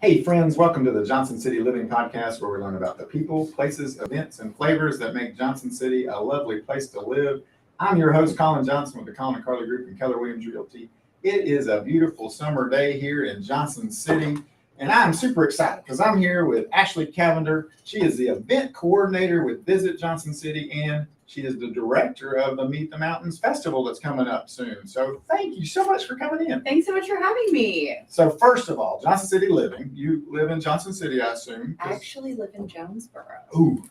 Hey, friends, welcome to the Johnson City Living Podcast, where we learn about the people, places, events, and flavors that make Johnson City a lovely place to live. I'm your host, Colin Johnson, with the Colin and Carly Group and Keller Williams Realty. It is a beautiful summer day here in Johnson City, and I'm super excited because I'm here with Ashley Cavender. She is the event coordinator with Visit Johnson City, and she is the director of the Meet the Mountains Festival that's coming up soon. So thank you so much for coming in. Thanks so much for having me. So first of all, Johnson City Living. You live in Johnson City, I assume. I actually live in Jonesboro. Ooh,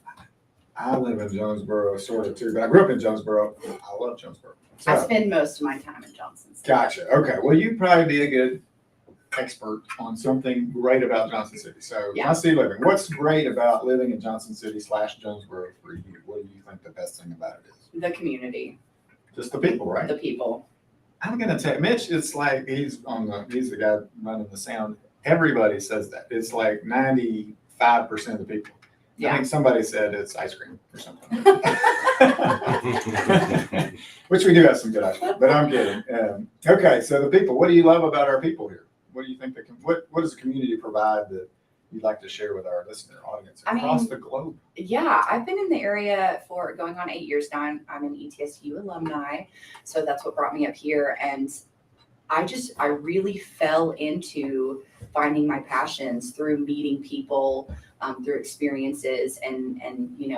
I live in Jonesboro sort of too, but I grew up in Jonesboro. I love Jonesboro. So, I spend most of my time in Johnson City. Gotcha. Okay. Well, you'd probably be a good expert on something great about Johnson City. So Johnson City Living. What's great about living in Johnson City / Jonesboro for you? What do you think the best thing about it is? The community. Just the people, right? The people. I'm gonna tell Mitch. It's like he's the guy running the sound. Everybody says that. It's like 95% of the people. Yeah. I think somebody said it's ice cream or something. Which we do have some good ice cream, but I'm kidding. Okay, so the people. What do you love about our people here? What do you think what does the community provide that you'd like to share with our listener audience across the globe? Yeah, I've been in the area for going on 8 years now. I'm an ETSU alumni, so that's what brought me up here. And I really fell into finding my passions through meeting people, through experiences, and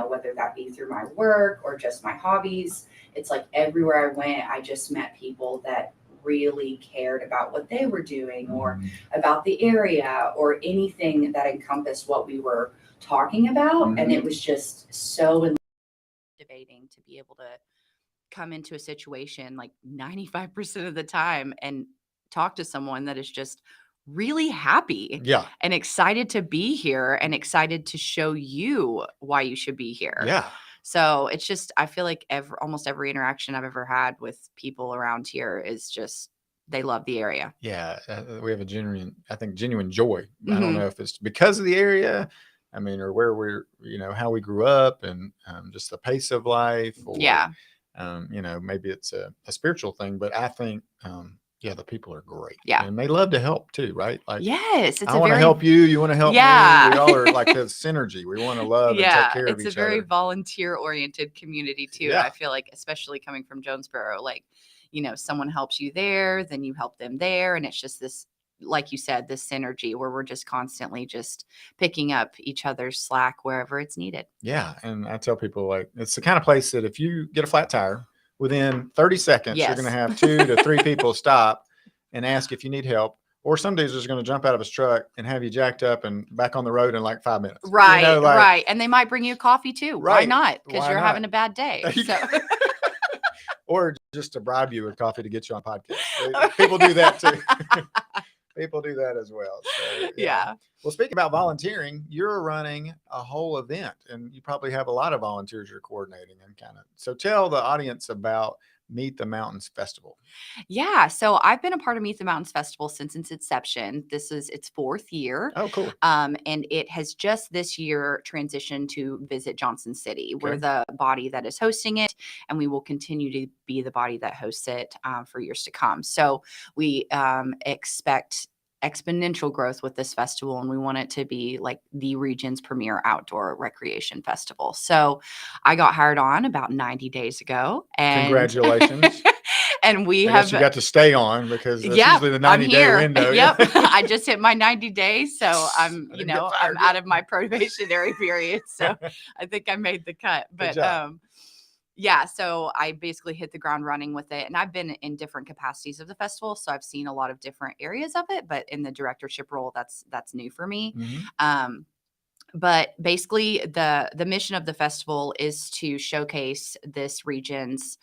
whether that be through my work or just my hobbies. It's like everywhere I went, I just met people that really cared about what they were doing or about the area or anything that encompassed what we were talking about. And it was just so motivating to be able to come into a situation like 95% of the time and talk to someone that is just really happy and excited to be here and excited to show you why you should be here. Yeah. So it's just, I feel like almost every interaction I've ever had with people around here is just, they love the area. Yeah. We have a genuine joy. I don't know if it's because of the area, or where we're, how we grew up and just the pace of life or, maybe it's a spiritual thing, but I think, the people are great. Yeah. And they love to help too, right? Like, yes, I want to help you. You want to help me. We all are like the synergy. We want to love and take care of each other. It's a very volunteer oriented community too. Yeah. I feel like, especially coming from Jonesboro, like, someone helps you there, then you help them there. And it's just this, like you said, this synergy where we're just constantly just picking up each other's slack wherever it's needed. Yeah. And I tell people, like, it's the kind of place that if you get a flat tire, within 30 seconds, you're going to have 2 to 3 people stop and ask if you need help. Or some days they're going to jump out of his truck and have you jacked up and back on the road in like 5 minutes. Right, right. And they might bring you a coffee too. Right. Why not? Because you're having a bad day. So. Or just to bribe you with coffee to get you on podcast. People do that too. People do that as well. So, yeah. Well, speaking about volunteering, you're running a whole event and you probably have a lot of volunteers you're coordinating and so tell the audience about Meet the Mountains Festival. Yeah. So I've been a part of Meet the Mountains Festival since its inception. This is its 4th year. Oh, cool. And it has just this year transitioned to Visit Johnson City. Okay. We're the body that is hosting it, and we will continue to be the body that hosts it for years to come. So we expect exponential growth with this festival, and we want it to be like the region's premier outdoor recreation festival. So I got hired on about 90 days ago. And congratulations. And I guess you got to stay on because that's usually the 90-day window. Yep. I just hit my 90 days. So I'm out of my probationary period. So I think I made the cut. But so I basically hit the ground running with it. And I've been in different capacities of the festival. So I've seen a lot of different areas of it, but in the directorship role, that's new for me. Mm-hmm. But basically the mission of the festival is to showcase this region's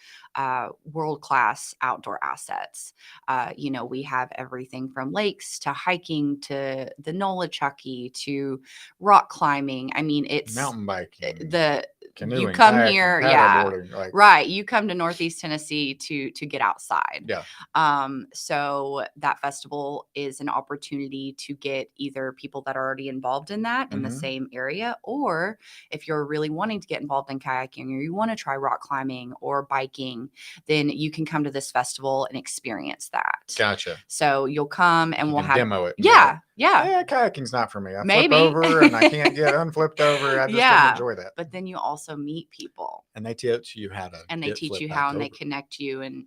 world-class outdoor assets. We have everything from lakes to hiking to the Nolichucky to rock climbing. It's mountain biking. Canoeing, you come kayaking, here, right. You come to Northeast Tennessee to get outside. Yeah. So that festival is an opportunity to get either people that are already involved in that in the same area, or if you're really wanting to get involved in kayaking or you want to try rock climbing or biking, then you can come to this festival and experience that. Gotcha. So you'll come and we'll have demo it. Yeah. Yeah. Kayaking's not for me. I Maybe. flip over and I can't get unflipped over. I just don't enjoy that. But then you also meet people. And they teach you how to and they get teach flipped you back how and over. they connect you, and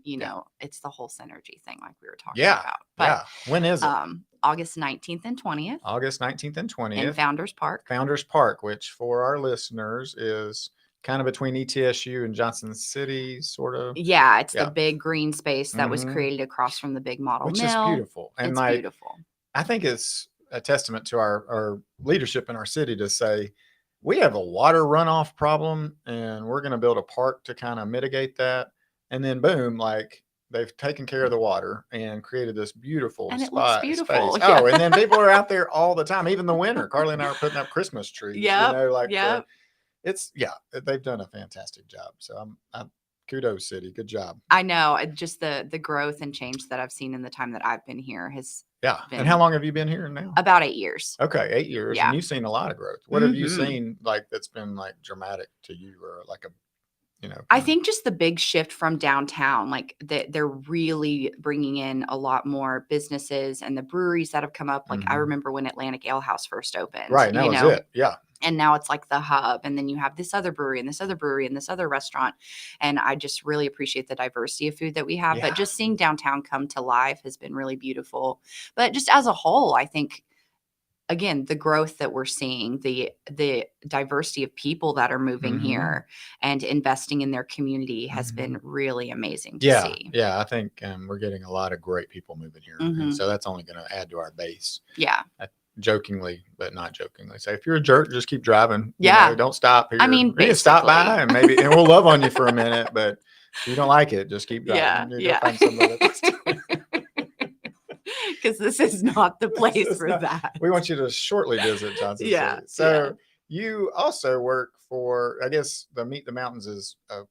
it's the whole synergy thing like we were talking Yeah. about. But When is it? August 19th and 20th. August 19th and 20th. In Founders Park. Founders Park, which for our listeners is kind of between ETSU and Johnson City, sort of. Yeah, it's the big green space that was Mhm. created across from the big model Which mill. is beautiful. And it's beautiful. I think it's a testament to our leadership in our city to say, we have a water runoff problem and we're going to build a park to kind of mitigate that. And then boom, like they've taken care of the water and created this beautiful and it looks beautiful. Space. Oh, and then people are out there all the time, even the winter. Carly and I are putting up Christmas trees. It's they've done a fantastic job. So I'm kudos, city. Good job. I know. Just the growth and change that I've seen in the time that I've been here has been. And how long have you been here now? About 8 years. Okay, 8 years. Yeah. And you've seen a lot of growth. What have you seen like that's been like dramatic to you, or like a I think just the big shift from downtown, like they're really bringing in a lot more businesses and the breweries that have come up. Like I remember when Atlantic Ale House first opened. Right, that was it. Yeah. And now it's like the hub. And then you have this other brewery and this other brewery and this other restaurant. And I just really appreciate the diversity of food that we have. Yeah. But just seeing downtown come to life has been really beautiful. But just as a whole, I think, again, the growth that we're seeing, the diversity of people that are moving here and investing in their community has been really amazing to see. Yeah, I think we're getting a lot of great people moving here. And so that's only going to add to our base. Yeah. Jokingly, but not jokingly. Say, if you're a jerk, just keep driving. Yeah. Don't stop here. I mean, you can stop by and and we'll love on you for a minute, but if you don't like it, just keep driving. Yeah. Find somebody else. Because this is not the place for that. We want you to shortly visit Johnson City. So you also work for, I guess, the Meet the Mountains is a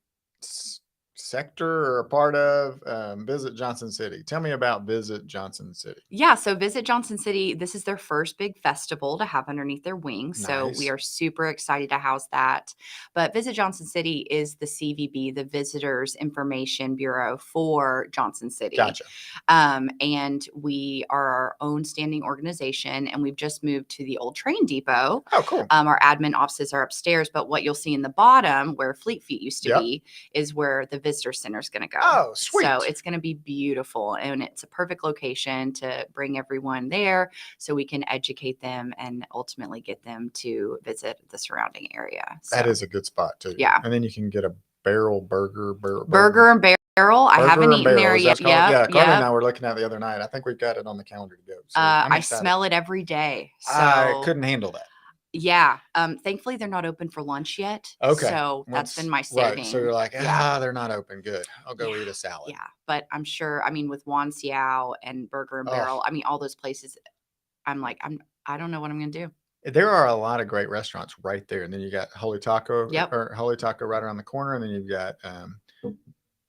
sector or a part of Visit Johnson City. Tell me about Visit Johnson City. Yeah, so Visit Johnson City, this is their first big festival to have underneath their wings. Nice. So we are super excited to house that. But Visit Johnson City is the CVB, the Visitors Information Bureau for Johnson City. Gotcha. And we are our own standing organization, and we've just moved to the old train depot. Oh, cool. Our admin offices are upstairs, but what you'll see in the bottom where Fleet Feet used to be is where the visitor center is going to go. Oh, sweet. So it's going to be beautiful, and it's a perfect location to bring everyone there so we can educate them and ultimately get them to visit the surrounding area. So, that is a good spot too. Yeah. And then you can get a barrel burger. Burger and Barrel. I haven't eaten there yet. Yeah, Colin and I were looking at it the other night. I think we've got it on the calendar to go. So I smell it every day. So I couldn't handle that. Yeah. Thankfully, they're not open for lunch yet. Okay. So that's been my saving. Right. So you're like, they're not open. Good. I'll go eat a salad. Yeah. But I'm sure, with Juan Xiao and Burger and Barrel, all those places, I'm like, I don't know what I'm going to do. There are a lot of great restaurants right there. And then you got Holy Taco, Yep. or Holy Taco right around the corner. And then you've got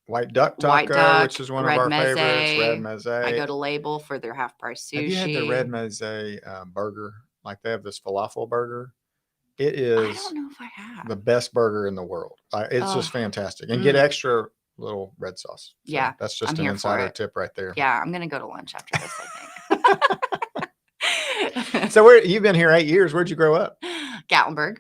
White Duck Taco, which is one of our favorites. Red Meze. I go to Label for their half price sushi. Have you had the Red Meze burger? Like they have this falafel burger. It is I don't know if I have. the best burger in the world. It's just fantastic. And get extra little red sauce. So yeah. That's just an insider tip right there. Yeah. I'm going to go to lunch after this, I think. So you've been here 8 years. Where'd you grow up? Gatlinburg.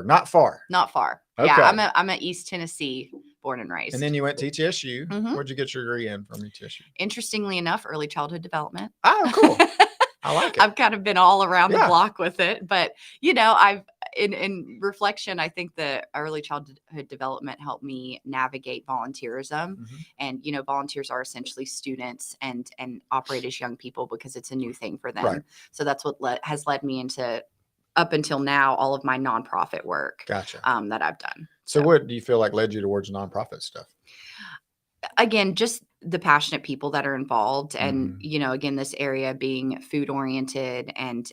Not far. Not far. Okay. Yeah. I'm a East Tennessee born and raised. And then you went to ETSU. Where'd you get your degree in from ETSU? Interestingly enough, early childhood development. Oh, cool. I like it. I've kind of been all around the block with it, but I've in reflection, I think the early childhood development helped me navigate volunteerism. And, volunteers are essentially students and operate as young people because it's a new thing for them. Right. So that's what has led me into, up until now, all of my nonprofit work. Gotcha. That I've done. So what do you feel like led you towards nonprofit stuff? Again, just the passionate people that are involved, and again, this area being food oriented and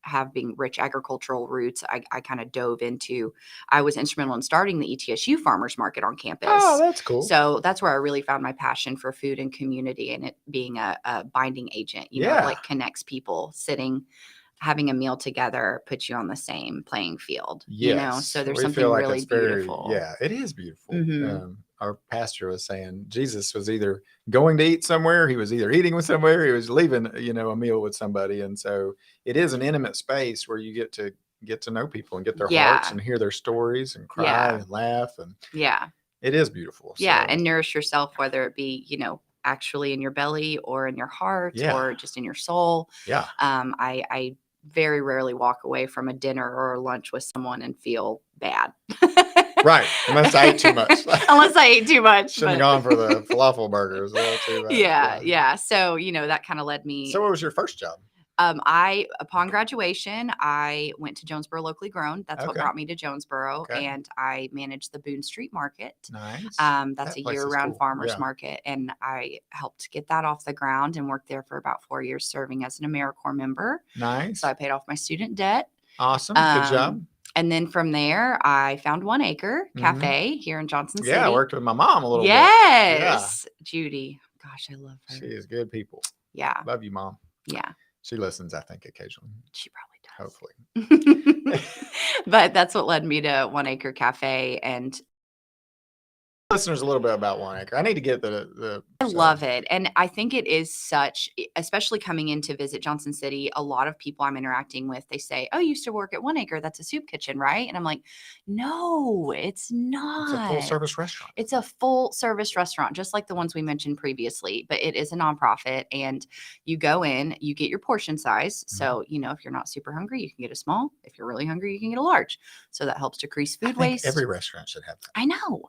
having rich agricultural roots, I kind of dove into. I was instrumental in starting the ETSU Farmers Market on campus. Oh, that's cool. So that's where I really found my passion for food and community, and it being a binding agent. Like connects people, having a meal together puts you on the same playing field. Yes. So there's something really beautiful. It is beautiful. our pastor was saying Jesus was either going to eat somewhere, he was either eating with somewhere, he was leaving, a meal with somebody. And so it is an intimate space where you get to know people and get their hearts and hear their stories and cry and laugh. And it is beautiful. Yeah. And nourish yourself, whether it be, actually in your belly or in your heart or just in your soul. Yeah. I very rarely walk away from a dinner or a lunch with someone and feel bad. Right. Unless I ate too much. Shouldn't have gone for the falafel burgers. Yeah. So, that kind of led me. So what was your first job? Upon graduation, I went to Jonesboro Locally Grown. That's what brought me to Jonesboro. And I managed the Boone Street Market. Nice. That's a year-round farmer's market. And I helped get that off the ground and worked there for about 4 years serving as an AmeriCorps member. Nice. So I paid off my student debt. Awesome. Good job. And then from there, I found 1 Acre Cafe here in Johnson City. Yeah, I worked with my mom a little bit. Yes. Judy. Gosh, I love her. She is good people. Yeah. Love you, Mom. Yeah. She listens, I think, occasionally. She probably does. Hopefully. But that's what led me to 1 Acre Cafe. And listeners a little bit about 1 Acre. I need to get I love it. And I think it is such, especially coming in to visit Johnson City, a lot of people I'm interacting with, they say, oh, you used to work at 1 Acre. That's a soup kitchen, right? And I'm like, no, it's not. It's a full service restaurant. It's a full service restaurant, just like the ones we mentioned previously, but it is a nonprofit and you go in, you get your portion size. So, if you're not super hungry, you can get a small. If you're really hungry, you can get a large. So that helps decrease food waste. Every restaurant should have that. I know.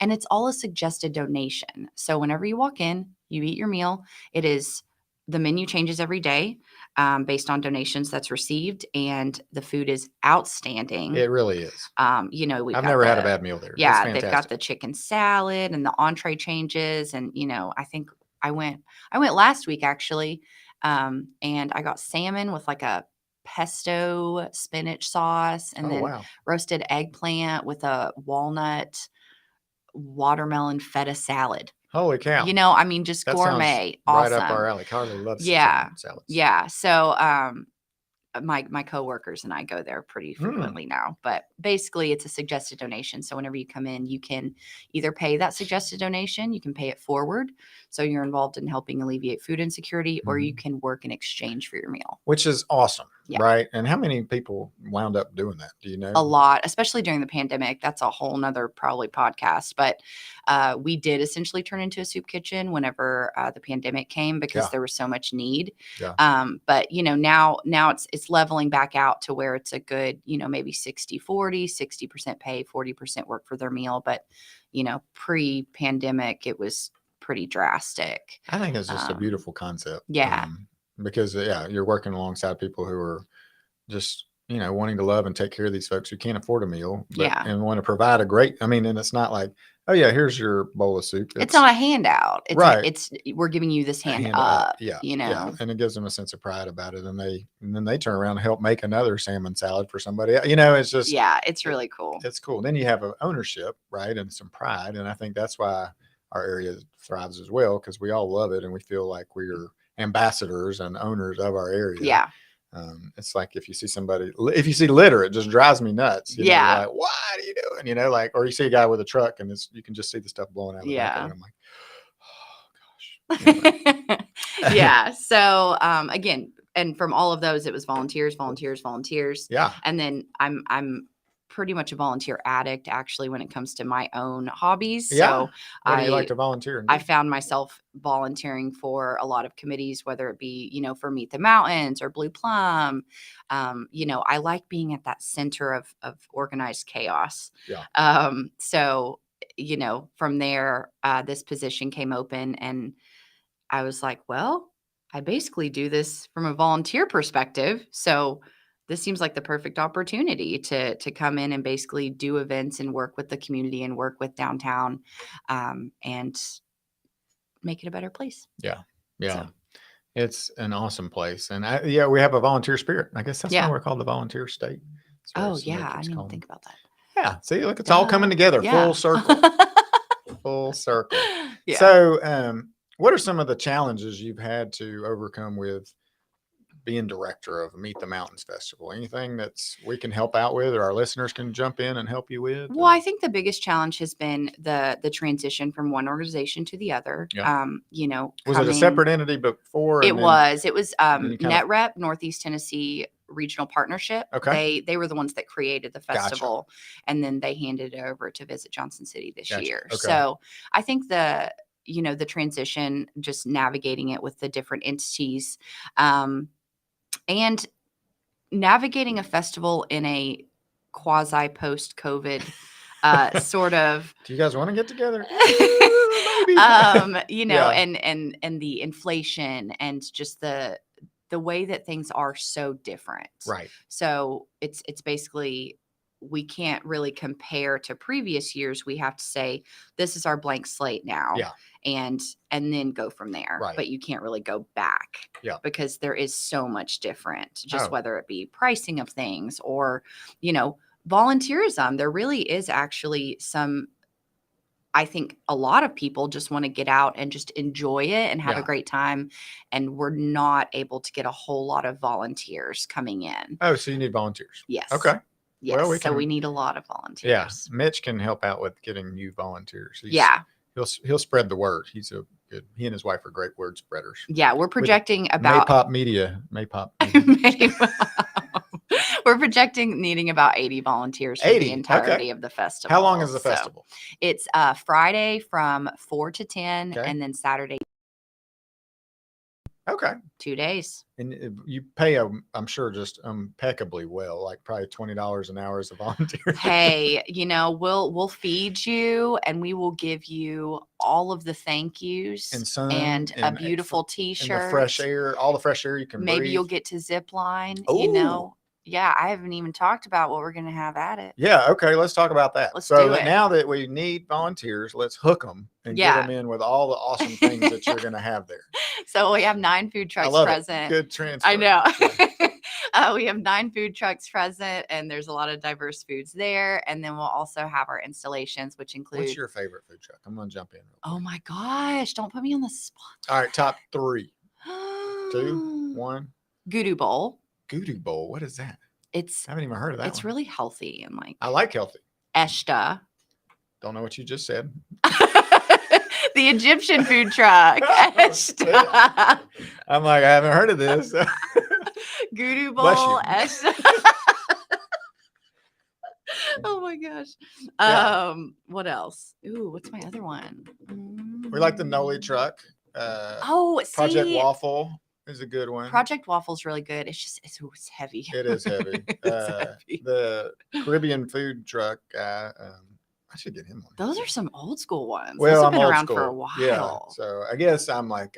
And it's all a suggested donation. So whenever you walk in, you eat your meal. The menu changes every day based on donations that's received, and the food is outstanding. It really is. I've never had a bad meal there. Yeah, they've got the chicken salad and the entree changes, and I think I went last week actually, and I got salmon with like a pesto spinach sauce, and then roasted eggplant with a walnut watermelon feta salad. Holy cow. Just that gourmet. Awesome. Right up our alley. Carly loves salads. Yeah. So my coworkers and I go there pretty frequently now, but basically it's a suggested donation. So whenever you come in, you can either pay that suggested donation, you can pay it forward. So you're involved in helping alleviate food insecurity, or you can work in exchange for your meal. Which is awesome, right? And how many people wound up doing that? Do you know? A lot, especially during the pandemic. That's a whole nother probably podcast, but we did essentially turn into a soup kitchen whenever the pandemic came because there was so much need. Yeah. But now it's leveling back out to where it's a good, maybe 60-40, 60% pay, 40% work for their meal. But, pre-pandemic, it was pretty drastic. I think it's just a beautiful concept. Yeah. Because you're working alongside people who are just, wanting to love and take care of these folks who can't afford a meal, and want to provide a great, and it's not like, oh yeah, here's your bowl of soup. It's not a handout. It's right. We're giving you this hand up. Yeah. And it gives them a sense of pride about it. And then they turn around and help make another salmon salad for somebody. It's just, it's really cool. It's cool. Then you have an ownership, right? And some pride. And I think that's why our area thrives as well, because we all love it and we feel like we're ambassadors and owners of our area. Yeah. It's like if you see litter, it just drives me nuts. Like, what are you doing? Or you see a guy with a truck and you can just see the stuff blowing out of the back of it. I'm like, oh gosh. Yeah. So again, and from all of those, it was volunteers. Yeah. And then I'm pretty much a volunteer addict actually when it comes to my own hobbies. Yeah. So what do you like to volunteer? I found myself volunteering for a lot of committees, whether it be, for Meet the Mountains or Blue Plum. I like being at that center of organized chaos. Yeah. So, from there, this position came open and I was like, well, I basically do this from a volunteer perspective. So this seems like the perfect opportunity to come in and basically do events and work with the community and work with downtown and make it a better place. Yeah. Yeah. So. It's an awesome place. And we have a volunteer spirit. I guess that's why we're called the volunteer state. Oh yeah. I didn't think about that. Yeah. See, look, it's all coming together. Yeah. Full circle. Full circle. Yeah. So what are some of the challenges you've had to overcome with being director of Meet the Mountains Festival? Anything that's we can help out with, or our listeners can jump in and help you with? Well, I think the biggest challenge has been the transition from one organization to the other. Yeah. You know, Was it a separate entity before? It was then you Net Rep, Northeast Tennessee Regional Partnership. Okay. They were the ones that created the Gotcha. festival, and then they handed it over to Visit Johnson City this Gotcha. year. Okay. So I think the transition, just navigating it with the different entities, and navigating a festival in a quasi post-COVID sort of. Do you guys want to get together? Maybe. Yeah. And the inflation and just the way that things are so different. Right. So it's basically, we can't really compare to previous years. We have to say, this is our blank slate now. Yeah. And then go from there. Right. But you can't really go back. Yeah. Because there is so much different, just whether it be pricing of things or, volunteerism. There really is actually some, I think a lot of people just want to get out and just enjoy it and have a great time. And we're not able to get a whole lot of volunteers coming in. Oh, so you need volunteers. Yes. Okay. Yes. Well, we need a lot of volunteers. Yeah. Mitch can help out with getting new volunteers. He'll spread the word. He and his wife are great word spreaders. Yeah. We're projecting about Maypop Media. We're projecting needing about 80 volunteers for the entirety of the festival. How long is the festival? It's Friday from 4 to 10 and then Saturday. Okay. 2 days. And you pay, I'm sure, just impeccably well, like probably $20 an hour as a volunteer. Hey, we'll feed you and we will give you all of the thank yous and a beautiful t-shirt. And the fresh air, all the fresh air you can breathe. Maybe you'll get to zip line, Ooh. Yeah, I haven't even talked about what we're going to have at it. Yeah, okay, let's talk about that. Let's do it. Now that we need volunteers, let's hook them and get them in with all the awesome things that you're going to have there. So we have 9 food trucks present. Good transfer. I know. We have 9 food trucks present, and there's a lot of diverse foods there. And then we'll also have our installations, which include. What's your favorite food truck? I'm going to jump in. Oh my gosh! Don't put me on the spot. All right, top 3. 2, 1. Goodoo Bowl. Goodoo Bowl. What is that? I haven't even heard of that. It's really healthy and I like healthy. Eshta. Don't know what you just said. The Egyptian food truck. Eshta. I'm like, I haven't heard of this. Goodoo Bowl. Eshta. Oh my gosh. What else? Ooh, what's my other one? We like the Noli truck. Project Waffle is a good one. Project Waffle's really good. It's heavy. It is heavy. Heavy. The Caribbean food truck guy, I should get him one. Those are some old school ones. Well, Those have I'm been old around school. for a while. Yeah. So I guess I'm like,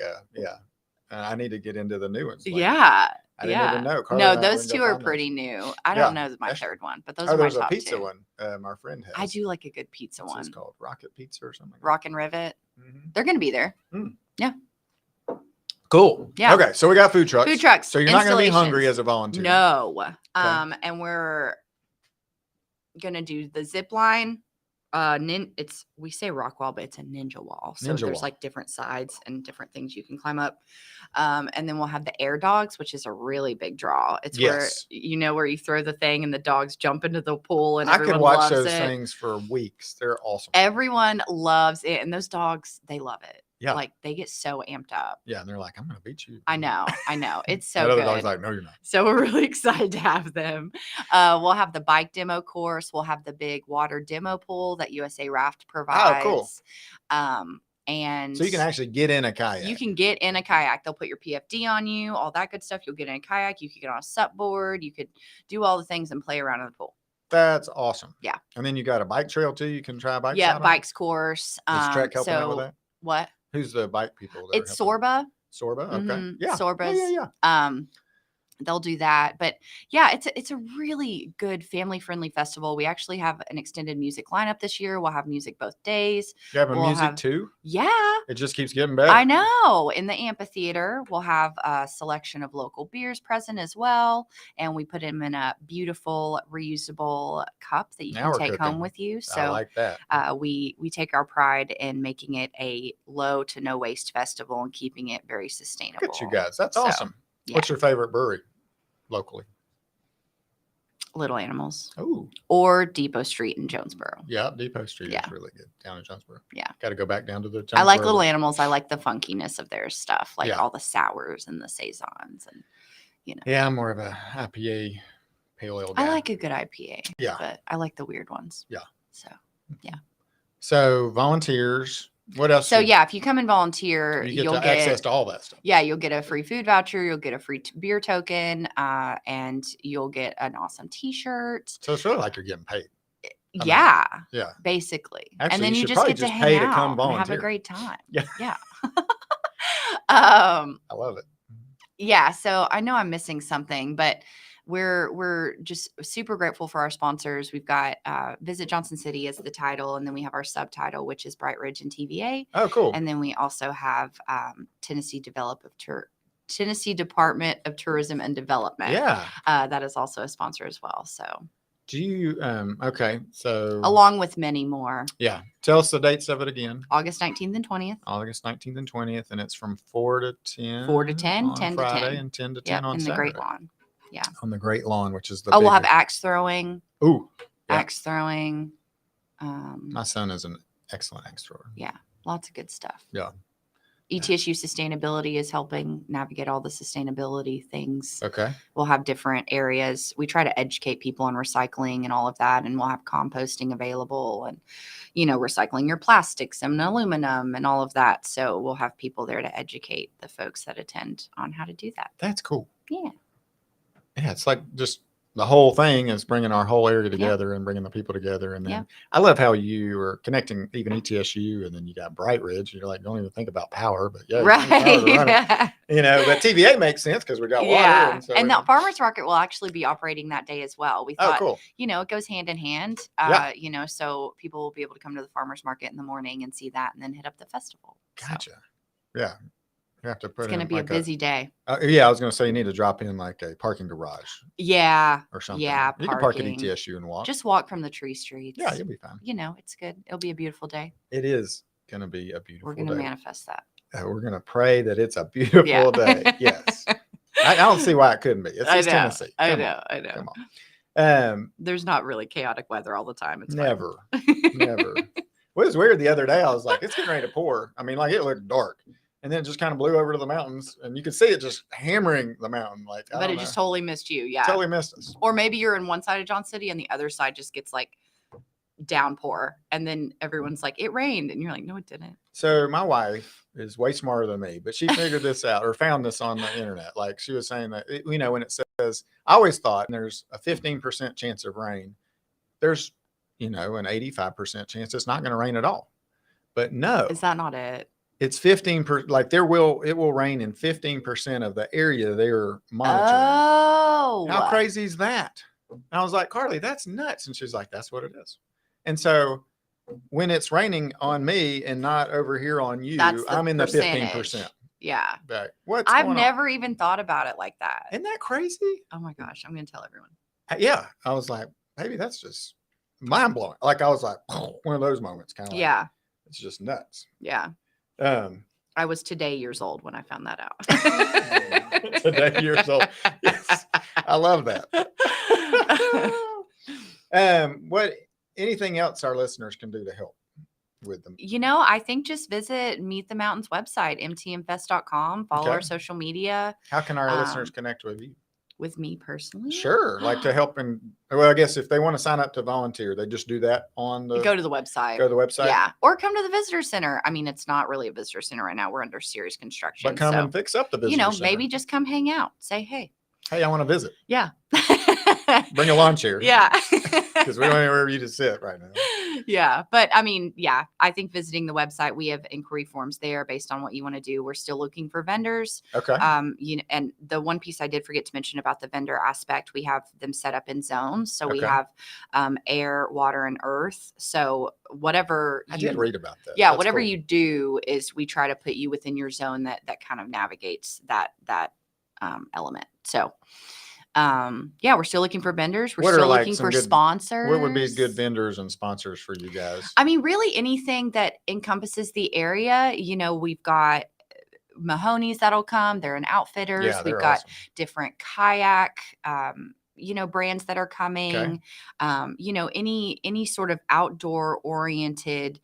I need to get into the new ones. I didn't even know. No, those 2 are pretty new. I don't know my third one, but those are my top 2. There's a pizza one. My friend has. I do like a good pizza one. It's called Rocket Pizza or something. Rock and Rivet. Mm-hmm. They're going to be there. Yeah. Cool. Yeah. Okay. So we got food trucks. Food trucks. So you're not going to be hungry as a volunteer. No. Okay. And we're going to do the zip line. We say rock wall, but it's a ninja wall. So there's like different sides and different things you can climb up. And then we'll have the air dogs, which is a really big draw. It's where you throw the thing and the dogs jump into the pool and everyone loves it. I could watch those things for weeks. They're awesome. Everyone loves it. And those dogs, they love it. Yeah. Like they get so amped up. Yeah. And they're like, I'm going to beat you. I know. It's so that good. Other dog's like, no, you're not. So we're really excited to have them. We'll have the bike demo course. We'll have the big water demo pool that USA Raft provides. Oh, cool. And so you can actually get in a kayak. You can get in a kayak. They'll put your PFD on you, all that good stuff. You'll get in a kayak. You could get on a sup board. You could do all the things and play around in the pool. That's awesome. Yeah. And then you got a bike trail too. You can try bikes. Yeah, bikes course. Is Trek helping out with that? What? Who's the bike people? It's Sorba. Sorba. Okay. Mm-hmm. Yeah. Sorba's. Yeah. They'll do that. But yeah, it's a really good family friendly festival. We actually have an extended music lineup this year. We'll have music both days. You have music too? Yeah. It just keeps getting better. I know. In the amphitheater, we'll have a selection of local beers present as well. And we put them in a beautiful reusable cup that you can take home with you. So I like that. We take our pride in making it a low to no waste festival and keeping it very sustainable. Look at you guys. That's awesome. Yeah. What's your favorite brewery locally? Little Animals Oh, or Depot Street in Jonesboro. yeah, Depot Street Yeah. is really good down in Jonesboro. Yeah. Got to go back down to the I like Jonesboro. Little Animals. I like the funkiness of their stuff, like Yeah. all the sours and the saisons, and Yeah, I'm more of a IPA pale ale guy. I like a good IPA. Yeah. But I like the weird ones. Yeah. So So volunteers. What else? So yeah, if you come and volunteer, you you'll get get access to all that stuff. Yeah, you'll get a free food voucher, you'll get a free beer token, and you'll get an awesome T-shirt. So it's really like you're getting paid. Yeah, Yeah. basically. Actually, and then you you should just probably get to just hang pay to out come and have a volunteer. great time. Yeah. Yeah. I love it. Yeah, so I know I'm missing something, but we're just super grateful for our sponsors. We've got Visit Johnson City as the title, and then we have our subtitle, which is Bright Ridge and TVA. Oh, cool. And then we also have Tennessee Department of Tourism and Development. Yeah. That is also a sponsor as well. So Do you okay, so along with many more. yeah. Tell us the dates of it again. August 19th and 20th. August 19th and 20th, and it's from 4 to 10. 4 to 10, on 10 to Friday 10. and 10 to 10 Yep, on in the Saturday. Great Lawn. Yeah. On the Great Lawn, which is the We'll have biggest- axe throwing. Ooh. Yeah. Axe throwing. My son is an excellent axe thrower. Yeah, lots of good stuff. Yeah. ETSU Sustainability is helping navigate all the sustainability things. Okay. We'll have different areas. We try to educate people on recycling and all of that, and we'll have composting available and, recycling your plastics and aluminum and all of that. So we'll have people there to educate the folks that attend on how to do that. That's cool. Yeah. Yeah, it's like just the whole thing is bringing our whole area together and bringing the people together. And then Yeah. I love how you are connecting even ETSU, and then you got BrightRidge. You're like, don't even think about power, but yeah, you need power to run it. But TVA makes sense because we got water. Yeah. And, so And the farmers market will actually be operating that day as well. We oh, thought, cool. it goes hand in hand. Yeah. So people will be able to come to the farmers market in the morning and see that and then hit up the festival. Gotcha. So Yeah. You have to put it's going to in be like a busy day. yeah, I was going to say you need to drop in like a parking garage Yeah. or something. Yeah. You can park at parking. ETSU and walk. Just walk from the tree streets. Yeah, you'll be fine. It's good. It'll be a beautiful day. It is going to be a beautiful We're going to day. manifest that. We're going to pray that it's a beautiful day. Yes. I don't see why it couldn't be. It's East Tennessee. I Come know. Come on. There's not really chaotic weather all the time. It's Never. fine. Never. Well, it was weird the other day. I was like, it's getting ready to pour. I mean, like it looked dark. And then it just kind of blew over to the mountains, and you could see it just hammering the mountain. Like, But it just totally missed you. Yeah. totally missed us. Or maybe you're in one side of Johnson City and the other side just gets like downpour. And then everyone's like, it rained. And you're like, no, it didn't. So my wife is way smarter than me, but she figured this out or found this on the internet. Like she was saying that, when it says, I always thought there's a 15% chance of rain, there's, an 85% chance it's not going to rain at all. But no. Is that not it? It's 15%. Like it will rain in 15% of the area they're monitoring. Oh, How crazy is that? And I was like, Carly, that's nuts. And she's like, that's what it is. And so when it's raining on me and not over here on you, I'm in the 15%. Yeah. But I've never even thought about it like that. Isn't that crazy? Oh my gosh. I'm going to tell everyone. Yeah. I was like, maybe that's just mind blowing. Like I was like, one of those moments kind of yeah. It's just nuts. Yeah. I was today years old when I found that out. Today years old. Yes. I love that. Anything else our listeners can do to help with them? I think just visit Meet the Mountains website, mtmfest.com, follow our social media. How can our listeners connect with you? With me personally? Sure. Like to help I guess if they want to sign up to volunteer, they just do that go to the website. Go to the website. Yeah. Or come to the visitor center. I mean, it's not really a visitor center right now. We're under serious construction. But come and fix up the visitor center. Maybe just come hang out. Say, hey. Hey, I want to visit. Yeah. Bring a lawn chair. Yeah. Because we don't have anywhere for you to sit right now. Yeah. But I mean, yeah, I think visiting the website, we have inquiry forms there based on what you want to do. We're still looking for vendors. Okay. And the one piece I did forget to mention about the vendor aspect, we have them set up in zones. So we have air, water, and earth. So whatever I did read about that. Yeah. That's whatever cool. you do is we try to put you within your zone that kind of navigates that element. So we're still looking for vendors. We're still looking for sponsors. What would be good vendors and sponsors for you guys? I mean, really anything that encompasses the area. We've got Mahoney's that'll come. They're in Outfitters. Yeah, We've they're got awesome. different kayak, brands that are coming. Any sort of outdoor oriented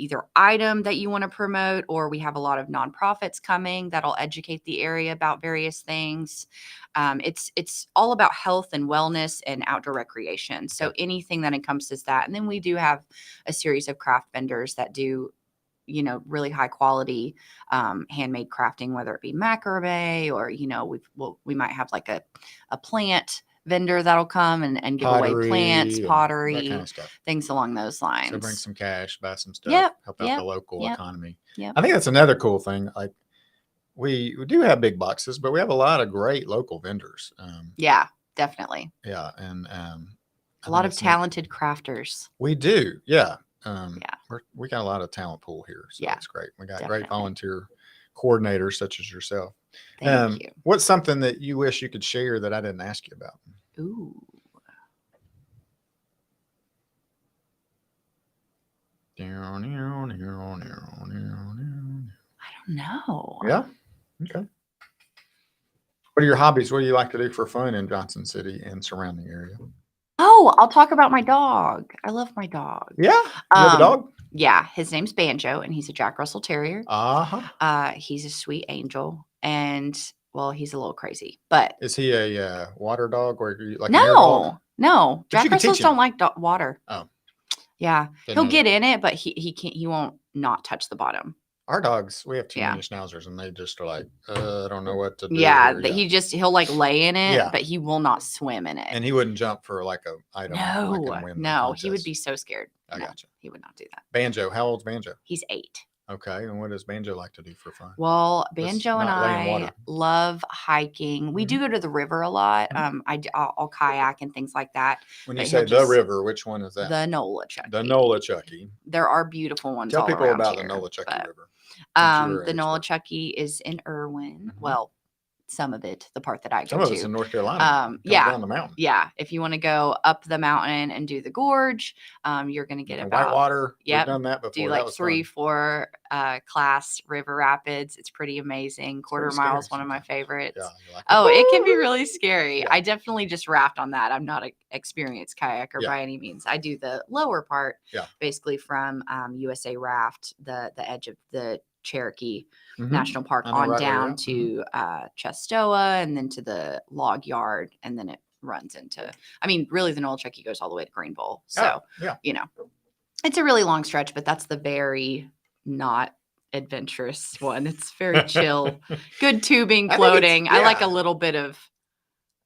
either item that you want to promote, or we have a lot of nonprofits coming that'll educate the area about various things. It's all about health and wellness and outdoor recreation. So anything that encompasses that. And then we do have a series of craft vendors that do, really high quality handmade crafting, whether it be macrame or, we might have like a plant vendor that'll come and give away plants, Pottery, pottery, that kind of stuff. things along those lines. So bring some cash, buy some stuff, Yep, help out the local economy. Yep. I think that's another cool thing. Like we do have big boxes, but we have a lot of great local vendors. Yeah, definitely. Yeah, and a lot of talented crafters. We do, yeah. We got a lot of talent pool here, so that's great. We got great volunteer coordinators such as yourself. Thank you. What's something that you wish you could share that I didn't ask you about? Ooh. I don't know. Yeah. Okay. What are your hobbies? What do you like to do for fun in Johnson City and surrounding area? Oh, I'll talk about my dog. I love my dog. Yeah. You have a dog? Yeah. His name's Banjo, and he's a Jack Russell Terrier. He's a sweet angel, and he's a little crazy. But is he a water dog or like no? Jack Russells don't like water. Oh. Yeah, he'll get in it, but he can't. He won't not touch the bottom. Our dogs, we have too many schnauzers, and they just are like, I don't know what to do. Yeah, he'll like lay in it, but he will not swim in it. And he wouldn't jump for like a item. No, he would be so scared. I gotcha. He would not do that. Banjo, how old's Banjo? He's 8. Okay, and what does Banjo like to do for fun? Well, Banjo and I love hiking. We do go to the river a lot. I'll kayak and things like that. When you say the river, which one is that? The Nolichucky. The Nolichucky. There are beautiful ones. Tell all people around about here, the Nolichucky River. The Nolichucky is in Irwin. Mm-hmm. Well, some of it, the part that I go to. Some of it's in North Carolina. Down the mountain. Yeah. If you want to go up the mountain and do the gorge, you're going to get about Whitewater. We've done that before. Do like 3-4 class river rapids. It's pretty amazing. Quarter mile is one of my favorites. Yeah, it can be really scary. Yeah. I definitely just raft on that. I'm not an experienced kayaker by any means. I do the lower part, basically from USA Raft, the edge of the Cherokee National Park down to Chestoa, and then to the log yard, and then it runs into, really the Nolichucky goes all the way to Greenville. So, it's a really long stretch, but that's the very not adventurous one. It's very chill, good tubing, floating. I like a little bit of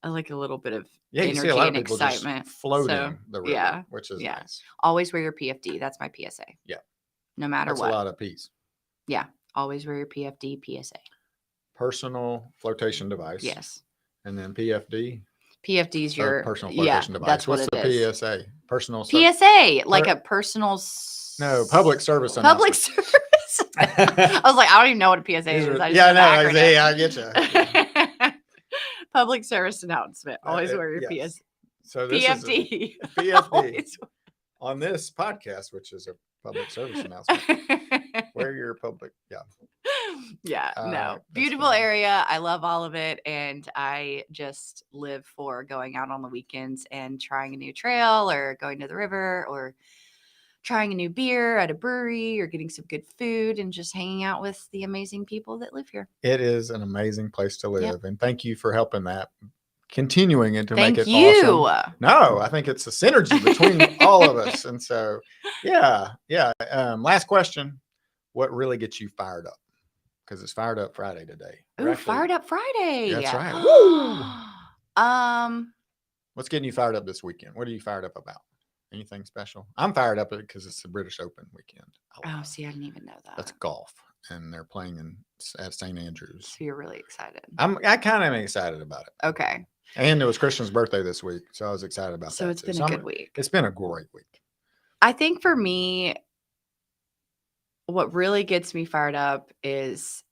energy and excitement. Floating the river, which is nice. Always wear your PFD. That's my PSA. Yeah. No matter what. That's a lot of P's. Yeah. Always wear your PFD, PSA. Personal flotation device. Yes. And then PFD. PFD is your personal flotation device. That's What's what the is. PSA? Personal PSA, like a personal. Public service. Public service. I was like, I don't even know what a PSA is. I get you. Public service announcement. Always wear your PSA. So this PFD. Is PFD on this podcast, which is a public service announcement. Wear your public. Beautiful area. I love all of it, and I just live for going out on the weekends and trying a new trail, or going to the river, or trying a new beer at a brewery, or getting some good food, and just hanging out with the amazing people that live here. It is an amazing place to live, and thank you for helping that. Continuing it to make it awesome. No, I think it's a synergy between all of us. And so, last question. What really gets you fired up? Because it's Fired Up Friday today. Fired Up Friday. That's right. What's getting you fired up this weekend? What are you fired up about? Anything special? I'm fired up because it's the British Open weekend. I didn't even know that. That's golf, and they're playing at St. Andrews. So you're really excited. I kind of am excited about it. Okay. And it was Christian's birthday this week, so I was excited about that. So it's been a good week. It's been a great week. I think for me, what really gets me fired up is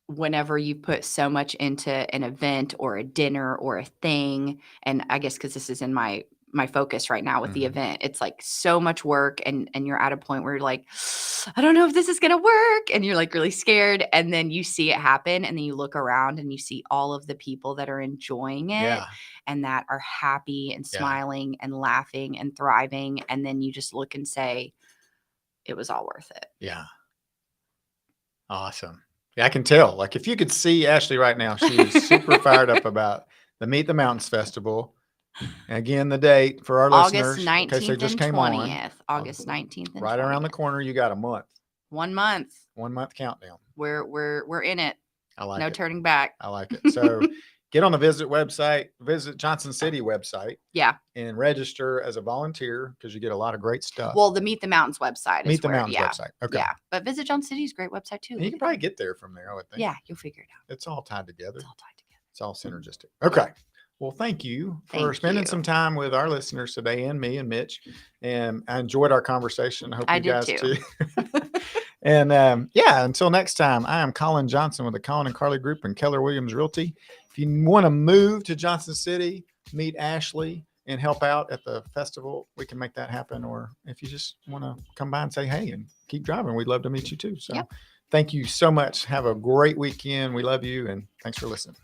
whenever you put so much into an event or a dinner or a thing, and I guess because this is in my my focus right now with the Mhm. event. It's like so much work, and you're at a point where you're like, I don't know if this is going to work. And you're like really scared. And then you see it happen, and then you look around and you see all of the people that are enjoying it Yeah. and that are happy and Yeah. smiling and laughing and thriving. And then you just look and say, it was all worth it. Yeah. Awesome. Yeah, I can tell. Like if you could see Ashley right now, she is super fired up about the Meet the Mountains Festival. And again, the date for our August listeners, in case they 19th just and came 20th. on, August 19th and right 20th. around the corner. You got a month. 1 month. 1 month countdown. We're in it. I like no it. turning back. I like it. So get on the visit Johnson City website. Yeah. And register as a volunteer because you get a lot of great stuff. Well, the Meet the Mountains website. Meet the Mountains website. Okay. Yeah. But Visit Johnson City's great website too. And you can probably get there from there, I would think. Yeah, you'll figure it out. It's all tied together. It's all tied together. It's all synergistic. Okay. Well, thank you for spending some time with our listeners today and me and Mitch. And I enjoyed our conversation. I hope you guys too. And until next time, I am Colin Johnson with the Colin and Carly Group and Keller Williams Realty. If you want to move to Johnson City, meet Ashley and help out at the festival, we can make that happen. Or if you just want to come by and say hey and keep driving, we'd love to meet you too. So Thank you so much. Have a great weekend. We love you and thanks for listening.